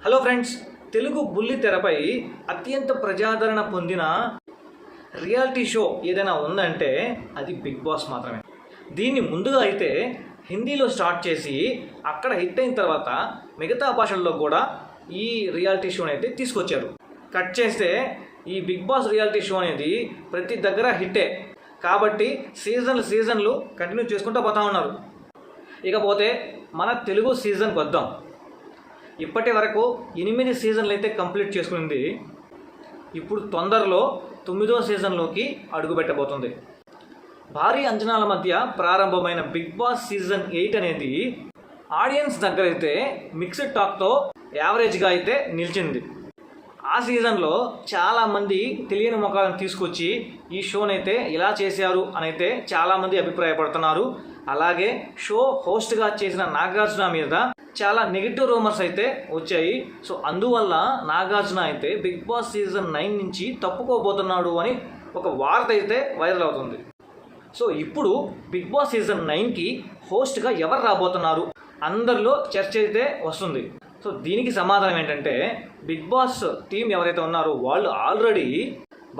Hello friends, Telugu బుల్లి తెరపై అత్యంత ప్రజాదరణ పొందిన రియాలిటీ షో ఏదైనా ఉందంటే అది బిగ్ బాస్ మాత్రమే. దీన్ని ముందుగా అయితే హిందీలో స్టార్ట్ చేసి అక్కడ హిట్ అయిన తర్వాత మిగతా భాషల్లో కూడా ఈ రియాలిటీ షోని అయితే తీసుకొచ్చారు. కట్ చేస్తే ఈ బిగ్ బాస్ రియాలిటీ షో అనేది ప్రతి దగ్గర హిట్టే కాబట్టి సీజన్లు కంటిన్యూ చేసుకుంటూ పోతా ఉన్నారు. ఇకపోతే మన తెలుగు సీజన్కి వద్దాం. ఇప్పటి వరకు 8 సీజన్లు అయితే కంప్లీట్ చేసుకుంది. ఇప్పుడు తొందరలో 9వ సీజన్లోకి అడుగుపెట్టబోతుంది. భారీ అంచనాల మధ్య ప్రారంభమైన బిగ్ బాస్ సీజన్ 8 అనేది ఆడియన్స్ దగ్గర అయితే మిక్స్డ్ టాక్తో యావరేజ్గా అయితే నిలిచింది. ఆ సీజన్లో చాలామంది తెలియని ముఖాలను తీసుకొచ్చి ఈ షోనైతే ఇలా చేశారు అని అయితే చాలామంది అభిప్రాయపడుతున్నారు. అలాగే షో హోస్ట్గా చేసిన నాగార్జున మీద చాలా నెగిటివ్ రూమర్స్ అయితే వచ్చాయి. సో అందువల్ల నాగార్జున అయితే బిగ్ బాస్ సీజన్ 9 నుంచి తప్పుకోబోతున్నాడు అని ఒక వార్త అయితే వైరల్ అవుతుంది. సో ఇప్పుడు బిగ్ బాస్ సీజన్ 9కి హోస్ట్గా ఎవరు రాబోతున్నారు అందరిలో చర్చ అయితే వస్తుంది. సో దీనికి సమాధానం ఏంటంటే బిగ్ బాస్ టీం ఎవరైతే ఉన్నారో వాళ్ళు ఆల్రెడీ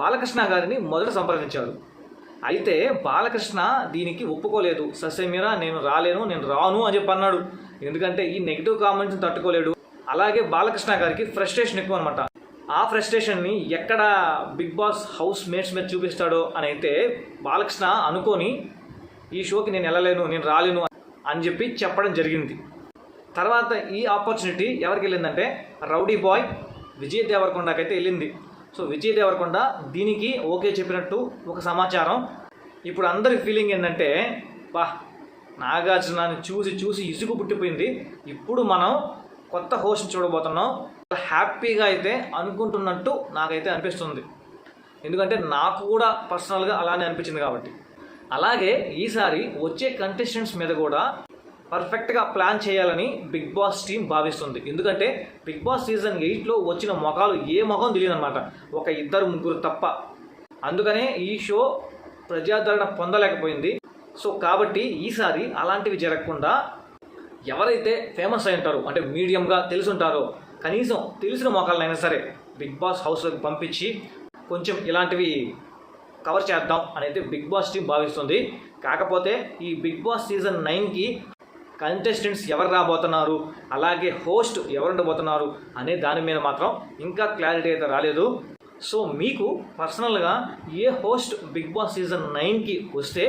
బాలకృష్ణ గారిని మొదట సంప్రదించారు. అయితే బాలకృష్ణ దీనికి ఒప్పుకోలేదు. ససేమిరా నేను రాను అని చెప్పి అన్నాడు. ఎందుకంటే ఈ నెగిటివ్ కామెంట్స్ని తట్టుకోలేడు. అలాగే బాలకృష్ణ గారికి ఫ్రస్ట్రేషన్ ఎక్కువ అనమాట. ఆ ఫ్రస్ట్రేషన్ని ఎక్కడ బిగ్ బాస్ హౌస్ మేట్స్ మీద చూపిస్తాడో అని అయితే బాలకృష్ణ అనుకొని ఈ షోకి నేను రాలేను అని చెప్పి చెప్పడం జరిగింది. తర్వాత ఈ ఆపర్చునిటీ ఎవరికి వెళ్ళిందంటే రౌడీ బాయ్ విజయ్ దేవరకొండకైతే వెళ్ళింది. సో విజయ్ దేవరకొండ దీనికి ఓకే చెప్పినట్టు ఒక సమాచారం. ఇప్పుడు అందరి ఫీలింగ్ ఏంటంటే నాగార్జునని చూసి ఇసుగు పుట్టిపోయింది. ఇప్పుడు మనం కొత్త హోస్ట్ చూడబోతున్నాం. హ్యాపీగా అయితే అనుకుంటున్నట్టు నాకైతే అనిపిస్తుంది. ఎందుకంటే నాకు కూడా పర్సనల్గా అలానే అనిపించింది కాబట్టి. అలాగే ఈసారి వచ్చే కంటెస్టెంట్స్ మీద కూడా పర్ఫెక్ట్గా ప్లాన్ చేయాలని బిగ్ బాస్ టీం భావిస్తుంది. ఎందుకంటే బిగ్ బాస్ సీజన్ 8లో వచ్చిన మొఖాలు ఏ మొఖం తెలియదు అనమాట, ఒక 2-3 తప్ప. అందుకనే ఈ షో ప్రజాదరణ పొందలేకపోయింది. సో కాబట్టి ఈసారి అలాంటివి జరగకుండా ఎవరైతే ఫేమస్ అయి ఉంటారో అంటే మీడియంగా తెలుసుంటారో కనీసం తెలిసిన మొఖాలనైనా సరే బిగ్ బాస్ హౌస్లోకి పంపించి కొంచెం ఇలాంటివి కవర్ చేద్దాం అనేది బిగ్ బాస్ టీం భావిస్తుంది. కాకపోతే ఈ బిగ్ బాస్ సీజన్ 9కి కంటెస్టెంట్స్ ఎవరు రాబోతున్నారు, అలాగే హోస్ట్ ఎవరు ఉండబోతున్నారు అనే దాని మీద మాత్రం ఇంకా క్లారిటీ అయితే రాలేదు. సో మీకు పర్సనల్గా ఏ హోస్ట్ బిగ్ బాస్ సీజన్ 9కి వస్తే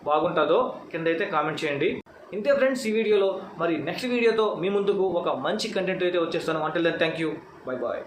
బాగుంటుందో కింద అయితే కామెంట్ చేయండి. ఇంతే ఫ్రెండ్స్ ఈ వీడియోలో. మరి నెక్స్ట్ వీడియోతో మీ ముందుకు ఒక మంచి కంటెంట్ అయితే వచ్చేస్తాను. Until then thank you, bye bye.